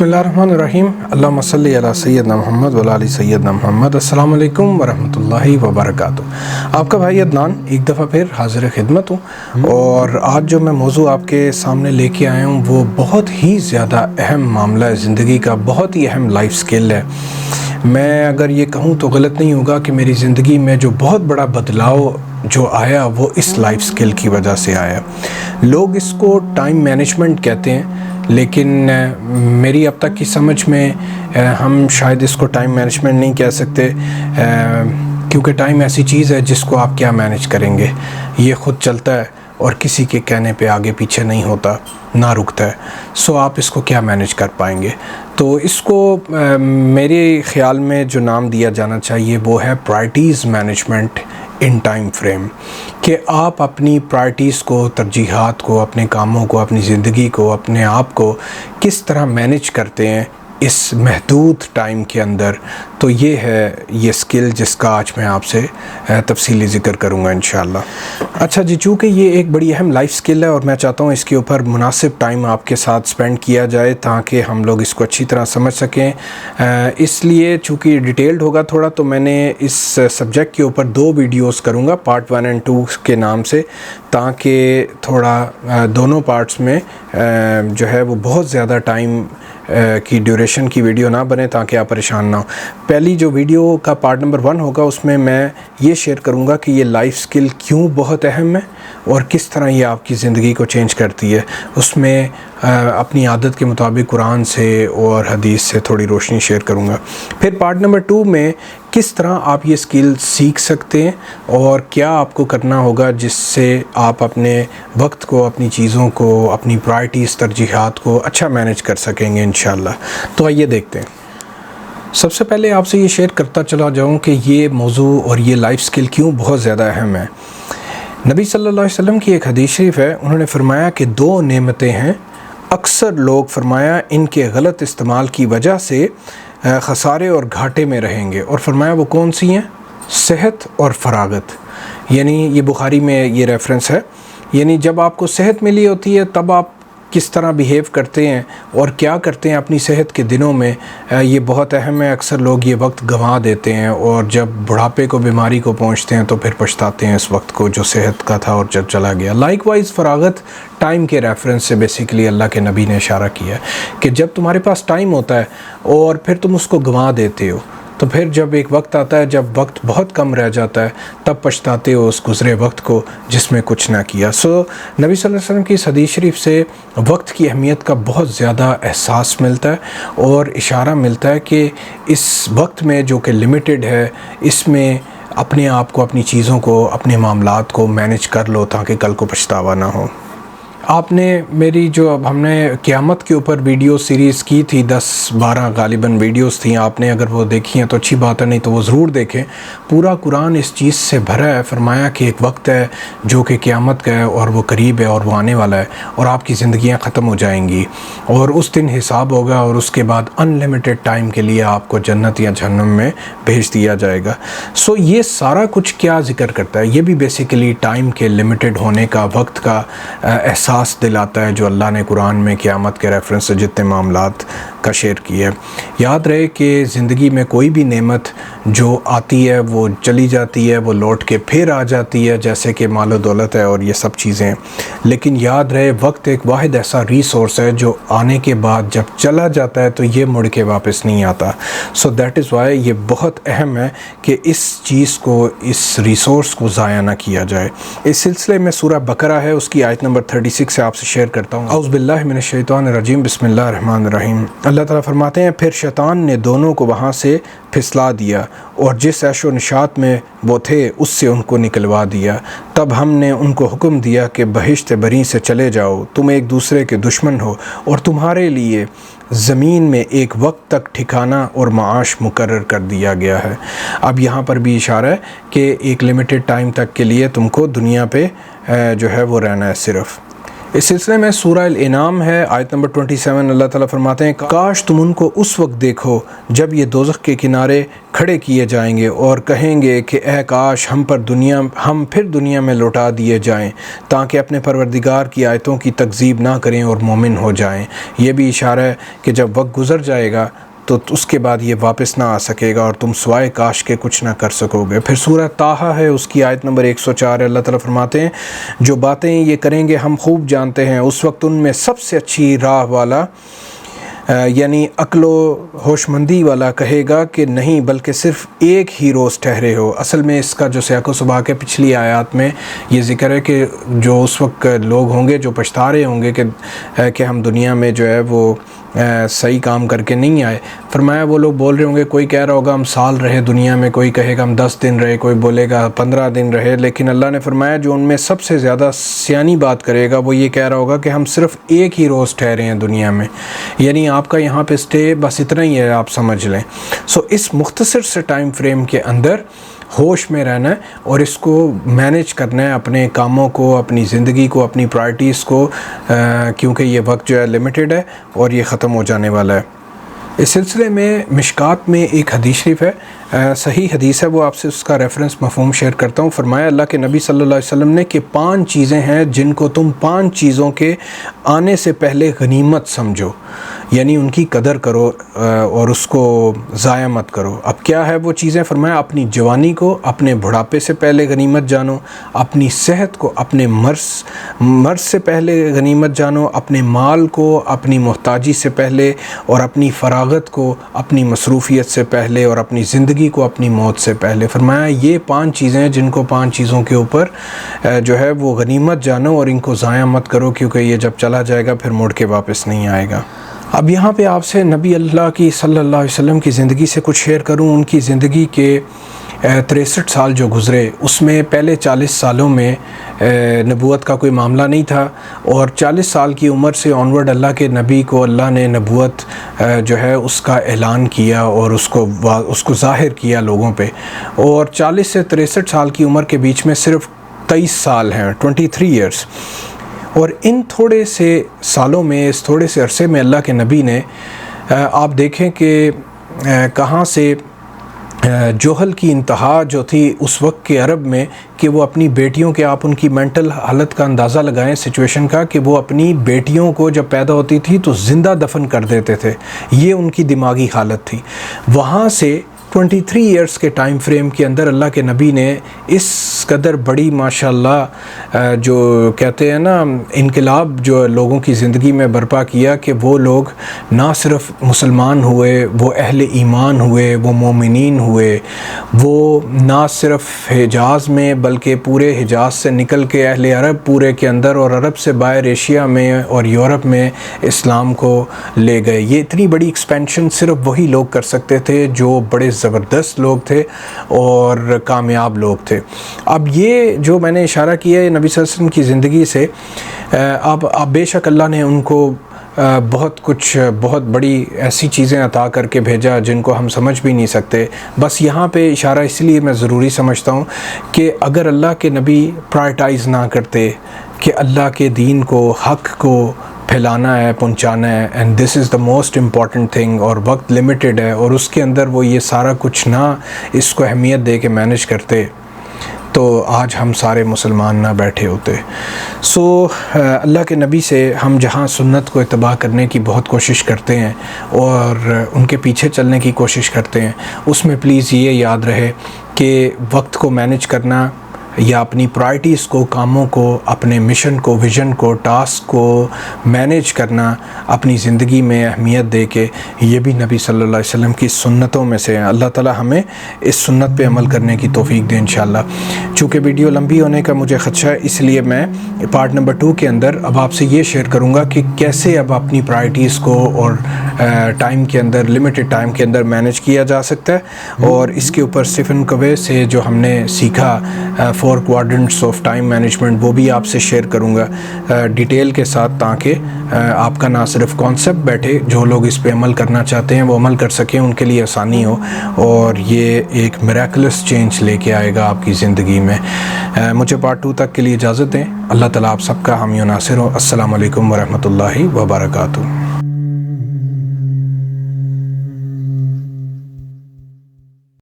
बिस्मिल्लाहिर्रहमानिर्रहीम अल्लाहुम्मा सल्ली अला सय्यदना मुहम्मद व अला आलि सय्यदना मुहम्मद। अस्सलामु अलैकुम व रहमतुल्लाहि व बरकातुहू। आपका भाई अदनान एक दफ़ा फिर हाज़िर खिदमत हूँ और आज जो मैं मौजू आपके सामने लेके आया हूँ वो बहुत ही ज़्यादा अहम मामला है, ज़िंदगी का बहुत ही अहम लाइफ स्किल है। मैं अगर ये कहूँ तो गलत नहीं होगा कि मेरी ज़िंदगी में जो बहुत बड़ा बदलाव जो आया वो इस लाइफ स्किल की वजह से आया। लोग इसको टाइम मैनेजमेंट कहते हैं, लेकिन मेरी अब तक की समझ में हम शायद इसको टाइम मैनेजमेंट नहीं कह सकते, क्योंकि टाइम ऐसी चीज़ है जिसको आप क्या मैनेज करेंगे। ये ख़ुद चलता है और किसी के कहने पे आगे पीछे नहीं होता, ना रुकता है। सो आप इसको क्या मैनेज कर पाएंगे? तो इसको मेरे ख़्याल में जो नाम दिया जाना चाहिए वो है priorities management in time frame, कि आप अपनी प्रायोरिटीज़ को, तरजीहात को, अपने कामों को, अपनी ज़िंदगी को, अपने आप को किस तरह मैनेज करते हैं इस महदूद टाइम के अंदर। तो ये है ये स्किल जिसका आज मैं आपसे तफसीली ज़िक्र करूँगा इंशाअल्लाह। अच्छा जी, चूँकि ये एक बड़ी अहम लाइफ स्किल है और मैं चाहता हूँ इसके ऊपर मुनासिब टाइम आपके साथ स्पेंड किया जाए ताकि हम लोग इसको अच्छी तरह समझ सकें। इसलिए चूँकि डिटेल्ड होगा थोड़ा, तो मैंने इस सब्जेक्ट के ऊपर 2 वीडियोस करूँगा, पार्ट 1 और 2 के नाम से, ताकि थोड़ा दोनों पार्ट्स में जो है वो बहुत ज़्यादा टाइम की ड्यूरेशन की वीडियो ना बने ताकि आप परेशान ना हो। पहली जो वीडियो का पार्ट नंबर 1 होगा उसमें मैं ये शेयर करूँगा कि ये लाइफ स्किल क्यों बहुत अहम है और किस तरह ये आपकी ज़िंदगी को चेंज करती है। उसमें अपनी आदत के मुताबिक कुरान से और हदीस से थोड़ी रोशनी शेयर करूँगा। फिर पार्ट नंबर 2 में किस तरह आप ये स्किल सीख सकते हैं और क्या आपको करना होगा जिससे आप अपने वक्त को, अपनी चीज़ों को, अपनी प्रायोरिटीज़, तरजीहात को अच्छा मैनेज कर सकेंगे इंशाअल्लाह। तो आइए देखते हैं। सबसे पहले आपसे ये शेयर करता चला जाऊँ कि ये मौजू और ये लाइफ स्किल क्यों बहुत ज़्यादा अहम है। नबी सल्लल्लाहु अलैहि वसल्लम की एक हदीस शरीफ है, उन्होंने फरमाया कि 2 नेमतें हैं, अक्सर लोग फरमाया इनके गलत इस्तेमाल की वजह से खसारे और घाटे में रहेंगे। और फरमाया वो कौन सी हैं? सेहत और फरागत। यानी ये बुखारी में ये रेफरेंस है, यानी जब आपको सेहत मिली होती है तब आप किस तरह बिहेव करते हैं और क्या करते हैं अपनी सेहत के दिनों में, ये बहुत अहम है। अक्सर लोग ये वक्त गंवा देते हैं और जब बुढ़ापे को, बीमारी को पहुंचते हैं तो फिर पछताते हैं इस वक्त को जो सेहत का था और जब चला गया। लाइकवाइज फरागत टाइम के रेफरेंस से बेसिकली अल्लाह के नबी ने इशारा किया कि जब तुम्हारे पास टाइम होता है और फिर तुम उसको गंवा देते हो, तो फिर जब एक वक्त आता है जब वक्त बहुत कम रह जाता है तब पछताते हो उस गुज़रे वक्त को जिसमें कुछ ना किया। सो नबी सल्लल्लाहु अलैहि वसल्लम की इस हदीस शरीफ से वक्त की अहमियत का बहुत ज़्यादा एहसास मिलता है और इशारा मिलता है कि इस वक्त में जो कि लिमिटेड है, इसमें अपने आप को, अपनी चीज़ों को, अपने मामलात को मैनेज कर लो ताकि कल को पछतावा ना हो। आपने मेरी जो अब हमने क़यामत के ऊपर वीडियो सीरीज़ की थी, 10-12 गालिबन वीडियोस थी, आपने अगर वो देखी हैं तो अच्छी बात है, नहीं तो वो ज़रूर देखें। पूरा कुरान इस चीज़ से भरा है। फरमाया कि एक वक्त है जो कि क़यामत का है और वो करीब है और वो आने वाला है और आपकी ज़िंदगियाँ ख़त्म हो जाएंगी और उस दिन हिसाब होगा और उसके बाद अनलिमिटेड टाइम के लिए आपको जन्नत या जहन्नम में भेज दिया जाएगा। सो ये सारा कुछ क्या ज़िक्र करता है? ये भी बेसिकली टाइम के लिमिटेड होने का, वक्त का एहसास दिलाता है जो अल्लाह ने कुरान में क़यामत के रेफरेंस से जितने मामलात का शेयर किया है। याद रहे कि ज़िंदगी में कोई भी नेमत जो आती है वो चली जाती है, वो लौट के फिर आ जाती है, जैसे कि मालो दौलत है और ये सब चीज़ें। लेकिन याद रहे वक्त एक वाहिद ऐसा रिसोर्स है जो आने के बाद जब चला जाता है तो ये मुड़ के वापस नहीं आता। सो दैट इज़ वाई ये बहुत अहम है कि इस चीज़ को, इस रिसोर्स को ज़ाया ना किया जाए। इस सिलसिले में सूरह बकरा है, उसकी आयत नंबर 36 से आपसे शेयर करता हूँ। औज़ु बिल्लाहि मिनश शैतानिर रजीम, बिस्मिल्लाहिर रहमानिर रहीम। अल्लाह ताला फरमाते हैं, फिर शैतान ने दोनों को वहाँ से फिसला दिया और जिस ऐशो निशात में वो थे उससे उनको निकलवा दिया। तब हमने उनको हुक्म दिया कि बहिश्त बरी से चले जाओ, तुम एक दूसरे के दुश्मन हो और तुम्हारे लिए ज़मीन में एक वक्त तक ठिकाना और माश मुकर्रर कर दिया गया है। अब यहाँ पर भी इशारा है कि एक लिमिटेड टाइम तक के लिए तुमको दुनिया पे जो है वो रहना है सिर्फ़। اس سلسلے میں سورہ الانعام ہے، آیت نمبر 27، اللہ تعالیٰ فرماتے ہیں کاش تم ان کو اس وقت دیکھو جب یہ دوزخ کے کنارے کھڑے کیے جائیں گے اور کہیں گے کہ اے کاش ہم پھر دنیا میں لوٹا دیے جائیں تاکہ اپنے پروردگار کی آیتوں کی تکذیب نہ کریں اور مومن ہو جائیں۔ یہ بھی اشارہ ہے کہ جب وقت گزر جائے گا تو اس کے بعد یہ واپس نہ آ سکے گا اور تم سوائے کاش کے کچھ نہ کر سکو گے۔ پھر سورہ طٰہٰ ہے، اس کی آیت نمبر 104 ہے، اللہ تعالیٰ فرماتے ہیں جو باتیں یہ کریں گے ہم خوب جانتے ہیں، اس وقت ان میں سب سے اچھی راہ والا یعنی عقل و ہوش مندی والا کہے گا کہ نہیں بلکہ صرف ایک ہی روز ٹھہرے ہو۔ اصل میں اس کا جو سیاق و سباق ہے پچھلی آیات میں یہ ذکر ہے کہ جو اس وقت لوگ ہوں گے جو پچھتا رہے ہوں گے کہ ہم دنیا میں جو ہے وہ صحیح کام کر کے نہیں آئے، فرمایا وہ لوگ بول رہے ہوں گے، کوئی کہہ رہا ہوگا ہم سال رہے دنیا میں، کوئی کہے گا ہم 10 دن رہے، کوئی بولے گا 15 دن رہے، لیکن اللہ نے فرمایا جو ان میں سب سے زیادہ سیانی بات کرے گا وہ یہ کہہ رہا ہوگا کہ ہم صرف ایک ہی روز ٹھہرے ہیں دنیا میں، یعنی آپ کا یہاں پہ اسٹے بس اتنا ہی ہے، آپ سمجھ لیں۔ اس مختصر سے ٹائم فریم کے اندر ہوش میں رہنا ہے اور اس کو مینیج کرنا ہے، اپنے کاموں کو، اپنی زندگی کو، اپنی پرائرٹیز کو، کیونکہ یہ وقت جو ہے لمیٹڈ ہے اور یہ ختم ہو جانے والا ہے۔ اس سلسلے میں مشکات میں ایک حدیث شریف ہے، صحیح حدیث ہے، وہ آپ سے اس کا ریفرنس مفہوم شیئر کرتا ہوں۔ فرمایا اللہ کے نبی صلی اللہ علیہ وسلم نے کہ 5 چیزیں ہیں جن کو تم 5 چیزوں کے آنے سے پہلے غنیمت سمجھو، یعنی ان کی قدر کرو اور اس کو ضائع مت کرو۔ اب کیا ہے وہ چیزیں؟ فرمایا اپنی جوانی کو اپنے بڑھاپے سے پہلے غنیمت جانو، اپنی صحت کو اپنے مرض سے پہلے غنیمت جانو، اپنے مال کو اپنی محتاجی سے پہلے، اور اپنی فراغت کو اپنی مصروفیت سے پہلے، اور اپنی زندگی کو اپنی موت سے پہلے۔ فرمایا یہ 5 چیزیں ہیں جن کو 5 چیزوں کے اوپر جو ہے وہ غنیمت جانو اور ان کو ضائع مت کرو، کیونکہ یہ جب چلا جائے گا پھر مڑ کے واپس نہیں آئے گا۔ اب یہاں پہ آپ سے نبی اللہ کی صلی اللہ علیہ وسلم کی زندگی سے کچھ شیئر کروں۔ ان کی زندگی کے 63 سال جو گزرے، اس میں پہلے 40 سالوں میں نبوت کا کوئی معاملہ نہیں تھا، اور 40 سال کی عمر سے آنورڈ اللہ کے نبی کو اللہ نے نبوت جو ہے اس کا اعلان کیا اور اس کو ظاہر کیا لوگوں پہ، اور 40 سے 63 سال کی عمر کے بیچ میں صرف 23 سال ہیں، 23 ایئرس، اور ان تھوڑے سے سالوں میں، اس تھوڑے سے عرصے میں اللہ کے نبی نے آپ دیکھیں کہ کہاں سے جوہل کی انتہا جو تھی اس وقت کے عرب میں، کہ وہ اپنی بیٹیوں کے، آپ ان کی مینٹل حالت کا اندازہ لگائیں سچویشن کا، کہ وہ اپنی بیٹیوں کو جب پیدا ہوتی تھی تو زندہ دفن کر دیتے تھے، یہ ان کی دماغی حالت تھی۔ وہاں سے 23 ایئرس کے ٹائم فریم کے اندر اللہ کے نبی نے اس قدر بڑی ماشاءاللہ جو کہتے ہیں نا انقلاب جو لوگوں کی زندگی میں برپا کیا، کہ وہ لوگ نہ صرف مسلمان ہوئے، وہ اہل ایمان ہوئے، وہ مومنین ہوئے، وہ نہ صرف حجاز میں بلکہ پورے حجاز سے نکل کے اہل عرب پورے کے اندر اور عرب سے باہر ایشیا میں اور یورپ میں اسلام کو لے گئے۔ یہ اتنی بڑی ایکسپینشن صرف وہی لوگ کر سکتے تھے جو بڑے زبردست لوگ تھے اور کامیاب لوگ تھے۔ اب یہ جو میں نے اشارہ کیا ہے نبی صلی اللہ علیہ وسلم کی زندگی سے، اب بے شک اللہ نے ان کو بہت بڑی ایسی چیزیں عطا کر کے بھیجا جن کو ہم سمجھ بھی نہیں سکتے۔ بس یہاں پہ اشارہ اس لیے میں ضروری سمجھتا ہوں کہ اگر اللہ کے نبی پرائرٹائز نہ کرتے کہ اللہ کے دین کو، حق کو پھیلانا ہے، پہنچانا ہے، and this is the most important thing, اور وقت لمیٹڈ ہے، اور اس کے اندر وہ یہ سارا کچھ نہ اس کو اہمیت دے کے مینیج کرتے تو آج ہم سارے مسلمان نہ بیٹھے ہوتے۔ اللہ کے نبی سے ہم جہاں سنت کو اتباع کرنے کی بہت کوشش کرتے ہیں اور ان کے پیچھے چلنے کی کوشش کرتے ہیں، اس میں پلیز یہ یاد رہے کہ وقت کو مینیج کرنا یا اپنی پرائرٹیز کو، کاموں کو، اپنے مشن کو، ویژن کو، ٹاسک کو مینیج کرنا اپنی زندگی میں اہمیت دے کے، یہ بھی نبی صلی اللہ علیہ وسلم کی سنتوں میں سے ہیں۔ اللہ تعالی ہمیں اس سنت پہ عمل کرنے کی توفیق دے انشاءاللہ۔ چونکہ ویڈیو لمبی ہونے کا مجھے خدشہ ہے، اس لیے میں پارٹ نمبر 2 کے اندر اب آپ سے یہ شیئر کروں گا کہ کیسے اب اپنی پرائرٹیز کو اور ٹائم کے اندر، لمیٹڈ ٹائم کے اندر مینیج کیا جا سکتا ہے، اور اس کے اوپر اسٹیفن کوے سے جو ہم نے سیکھا 4 quadrants آف ٹائم مینجمنٹ وہ بھی آپ سے شیئر کروں گا ڈیٹیل کے ساتھ، تاکہ آپ کا نہ صرف کانسیپٹ بیٹھے، جو لوگ اس پہ عمل کرنا چاہتے ہیں وہ عمل کر سکیں، ان کے لیے آسانی ہو، اور یہ ایک میریکلس چینج لے کے آئے گا آپ کی زندگی میں۔ مجھے پارٹ 2 تک کے لیے اجازت دیں۔ اللہ تعالیٰ آپ سب کا حامی و ناصر ہو۔ السلام علیکم ورحمۃ اللہ وبرکاتہ۔